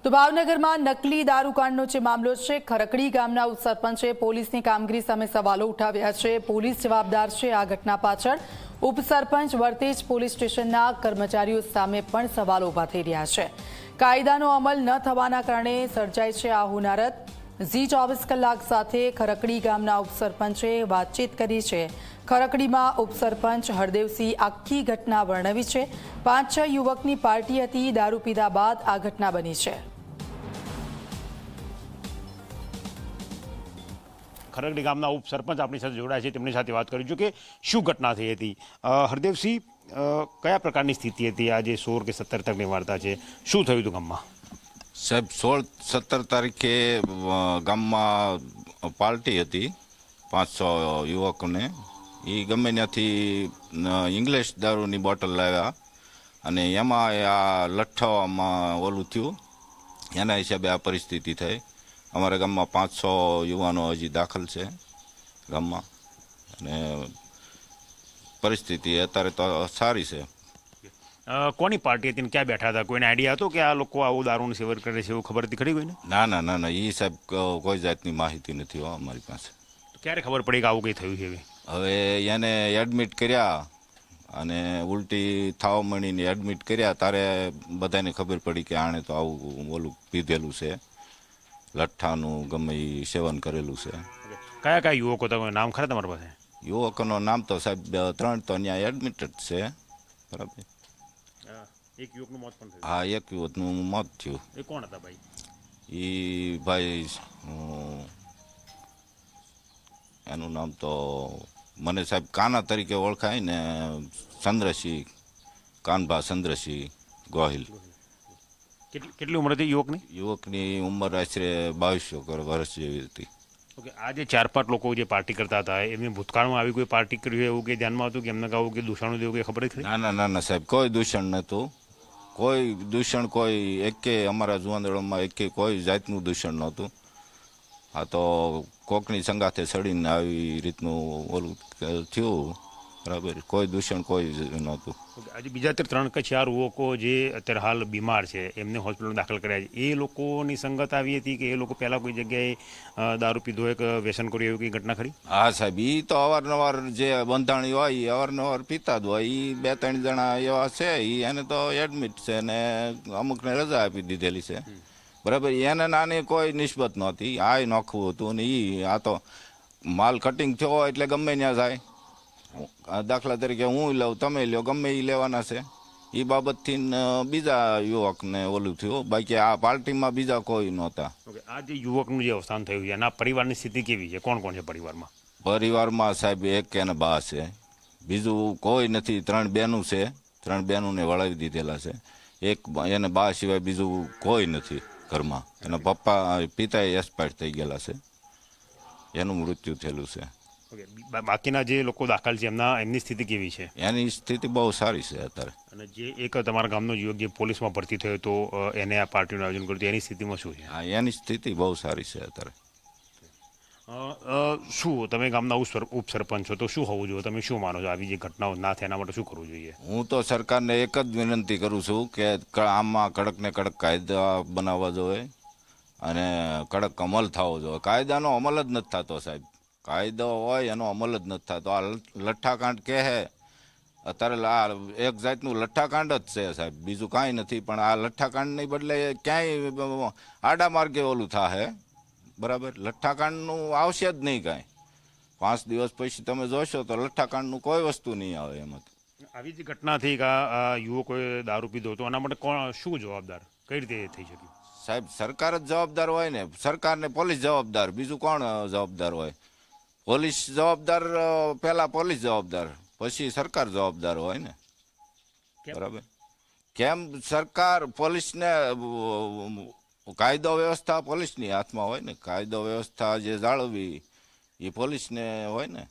તો ભાવનગરમાં નકલી દારૂકાંડનો જે મામલો છે, ખરકડી ગામના ઉપસરપંચે પોલીસની કામગીરી સામે સવાલો ઉઠાવ્યા છે। પોલીસ જવાબદાર છે આ ઘટના પાછળ। ઉપસરપંચ વર્તેજ પોલીસ સ્ટેશનના કર્મચારીઓ સામે પણ સવાલો ઊભા થઈ રહ્યા છે। કાયદાનો અમલ ન થવાના કારણે સર્જાય છે આ હોનારત। ઝી24 કલાક સાથે ખરકડી ગામના ઉપસરપંચે વાતચીત કરી છે। ખરકડીમાં ઉપસરપંચ હરદેવસિંહ આખી ઘટના વર્ણવી છે। 5-6 યુવકની પાર્ટી હતી। દારૂ પીધા બાદ આ ઘટના બની છે। ખરકડી ગામના ઉપસરપંચ આપણી સાથે જોડાયા છે, તેમની સાથે વાત કરીશું કે શું ઘટના થઈ હતી। હરદેવસિંહ, કયા પ્રકારની સ્થિતિ હતી? આજે 16 કે 17 તારીખની વાર્તા છે, શું થયું હતું ગામમાં? સાહેબ, 16-17 તારીખે ગામમાં પાર્ટી હતી 500 યુવકોને। એ ગમે ત્યાંથી ઇંગ્લિશ દારૂની બોટલ લાવ્યા અને એમાં આ લઠ્ઠામાં ઓલું થયું, એના હિસાબે આ પરિસ્થિતિ થઈ। અમારા ગામમાં 500 યુવાનો હજી દાખલ છે ગામમાં, અને પરિસ્થિતિ અત્યારે તો સારી છે। કોની પાર્ટી હતી, ક્યાં બેઠા હતા? કોઈને આઈડિયા હતો કે આ લોકો આવું દારૂનું સેવન કરે છે, એવું ખબર હતી ખરી કોઈને? ના, એ સાહેબ કોઈ જાતની માહિતી નથી હો અમારી પાસે। ક્યારે ખબર પડી કે આવું કંઈ થયું છે? હવે એને એડમિટ કર્યા અને ઉલટી થાવ મળીને એડમિટ કર્યા ત્યારે બધાને ખબર પડી કે આણે તો આવું ઓલું પીધેલું છે, લઠ્ઠાનું ગમે એ સેવન કરેલું છે। કયા કયા યુવકો હતા, નામ ખરા તમારી પાસે? યુવકોનું નામ તો સાહેબ 3 તો ત્યાં એડમિટ જ છે, બરાબર। એક યુવકનું મોત પણ થયું? હા, એક યુવકનું મોત થયું। એ કોણ હતા ભાઈ? એ ભાઈ એનું નામ તો મને સાહેબ કાના તરીકે ઓળખાય ને, ચંદ્રસિંહ, કાનભા ચંદ્રસિંહ ગોહિલ। કેટલી ઉંમર હતી યુવકની? યુવકની ઉંમર આશરે 22 વર્ષ જેવી હતી। ઓકે, આ જે 4-5 લોકો જે પાર્ટી કરતા હતા, એમની ભૂતકાળમાં આવી કોઈ પાર્ટી કરી એવું કે ધ્યાનમાં હતું કે એમને કહું કે દૂષણ દેવું કે ખબર જ? ના સાહેબ, કોઈ દૂષણ નહોતું। કોઈ દૂષણ કોઈ એકે અમારા જુવાનદળોમાં એકે કોઈ જાતનું દૂષણ નહોતું। આ તો કોકની સંગાથે સડીને આવી રીતનું ઓલું થયું, બરાબર। કોઈ દૂષણ કોઈ નહોતું। આજે બીજા 3 કે 4 યુવકો જે અત્યારે હાલ બીમાર છે, એમને હોસ્પિટલમાં દાખલ કર્યા છે, એ લોકોની સંગત આવી હતી કે એ લોકો પહેલાં કોઈ જગ્યાએ દારૂ પીધો હોય કે વ્યસન કર્યું એવું કંઈ ઘટના ખરી? હા સાહેબ, એ તો અવારનવાર જે બંધાણી હોય એ અવારનવાર પીતા જ હોય। એ 2-3 જણા એવા છે, એને તો એડમિટ છે ને અમુકને રજા આપી દીધેલી છે, બરાબર। એને નાની કોઈ નિસ્બત નહોતી, આ નોખવું હતું ને આ તો માલ કટિંગ થયો એટલે ગમે ત્યાં જાય। દાખલા તરીકે હું લઉં, તમે લો, ગમે એ લેવાના છે। એ બાબતથી બીજા યુવકને ઓલું થયું, બાકી આ પાર્ટીમાં બીજા કોઈ નહોતા। આ જે યુવકનું જે અવસાન થયું છે, એના પરિવારની સ્થિતિ કેવી છે? કોણ કોણ છે પરિવારમાં? પરિવારમાં સાહેબ એક એને બા છે, બીજું કોઈ નથી। 3 બહેનું છે, 3 બહેનોને વળાવી દીધેલા છે। એક એને બા સિવાય બીજું કોઈ નથી ઘરમાં। એના પિતાએ એક્સપાયર થઈ ગયેલા છે, એનું મૃત્યુ થયેલું છે। બાકીના જે લોકો દાખલ છે એમની સ્થિતિ કેવી છે? એની સ્થિતિ બહુ સારી છે અત્યારે। અને જે એક તમારા ગામનો યુવક જે પોલીસમાં ભરતી થયો તો એને આ પાર્ટીનું આયોજન કર્યું હતું, એની સ્થિતિમાં શું છે? હા, એની સ્થિતિ બહુ સારી છે અત્યારે। શું તમે ગામના ઉપસરપંચ છો તો શું હોવું જોઈએ? તમે શું માનો છો આવી જે ઘટનાઓ ના થાય એના માટે શું કરવું જોઈએ? હું તો સરકારને એક જ વિનંતી કરું છું કે આમાં કડક ને કડક કાયદા બનાવવા જોઈએ અને કડક અમલ થવો જોઈએ। કાયદાનો અમલ જ નથી થતો સાહેબ। કાયદો હોય એનો અમલ જ નથી થતો। આ લઠ્ઠાકાંડ કહે અત્યારે આ એક જાતનું લઠ્ઠાકાંડ જ છે સાહેબ, બીજું કાંઈ નથી। પણ આ લઠ્ઠાકાંડની બદલે ક્યાંય આડા માર્ગે ઓલું થાય, બરાબર। લઠ્ઠાકાંડનું આવશે જ નહીં કાંઈ। 5 દિવસ પછી તમે જોશો તો લઠ્ઠાકાંડનું કોઈ વસ્તુ નહીં આવે એમાંથી। આવી જે ઘટના થઈ કે આ યુવકોએ દારૂ પીધો હતો, આના માટે કોણ શું જવાબદાર, કઈ રીતે થઈ શક્યું? સાહેબ, સરકાર જ જવાબદાર હોય ને। સરકાર ને પોલીસ જવાબદાર, બીજું કોણ જવાબદાર હોય? પોલીસ જવાબદાર, પહેલા પોલીસ જવાબદાર, પછી સરકાર જવાબદાર હોય ને, બરાબર। કેમ સરકાર પોલીસને કાયદો વ્યવસ્થા પોલીસની હાથમાં હોય ને, કાયદો વ્યવસ્થા જે જાળવવી એ પોલીસને હોય ને।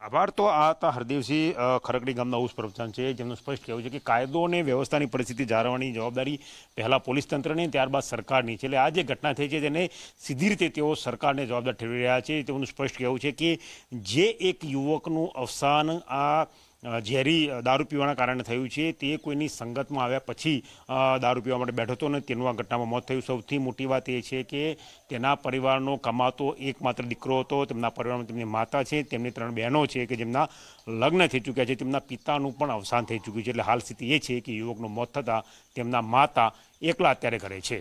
આભાર। તો આ હતા હરદેવસિંહ, ખરકડી ગામના ઉપસરપંચ છે, જેમનું સ્પષ્ટ કહેવું છે કે કાયદો અને વ્યવસ્થાની પરિસ્થિતિ જાળવવાની જવાબદારી પહેલાં પોલીસ તંત્રની, ત્યારબાદ સરકારની છે। એટલે આ જે ઘટના થઈ છે તેને સીધી રીતે તેઓ સરકારને જવાબદાર ઠેરવી રહ્યા છે। તેઓનું સ્પષ્ટ કહેવું છે કે જે એક યુવકનું અવસાન આ ઝેરી દારૂ પીવાના કારણે થયું છે. તે કોઈની સંગતમાં આવ્યા પછી દારૂ પીવા માટે બેઠો હતો અને તેનું આ ઘટનામાં મોત થયું. સૌથી મોટી વાત એ છે કે તેના પરિવારનો કમાતો એકમાત્ર દીકરો હતો. તેમના પરિવારમાં તેમની માતા છે, તેમની 3 બહેનો છે કે જેમના લગ્ન થઈ ચૂક્યા છે. તેમના પિતાનું પણ અવસાન થઈ ચૂક્યું છે. એટલે હાલ સ્થિતિ એ છે કે યુવકનું મોત થતાં તેમના માતા એકલા અત્યારે ઘરે છે.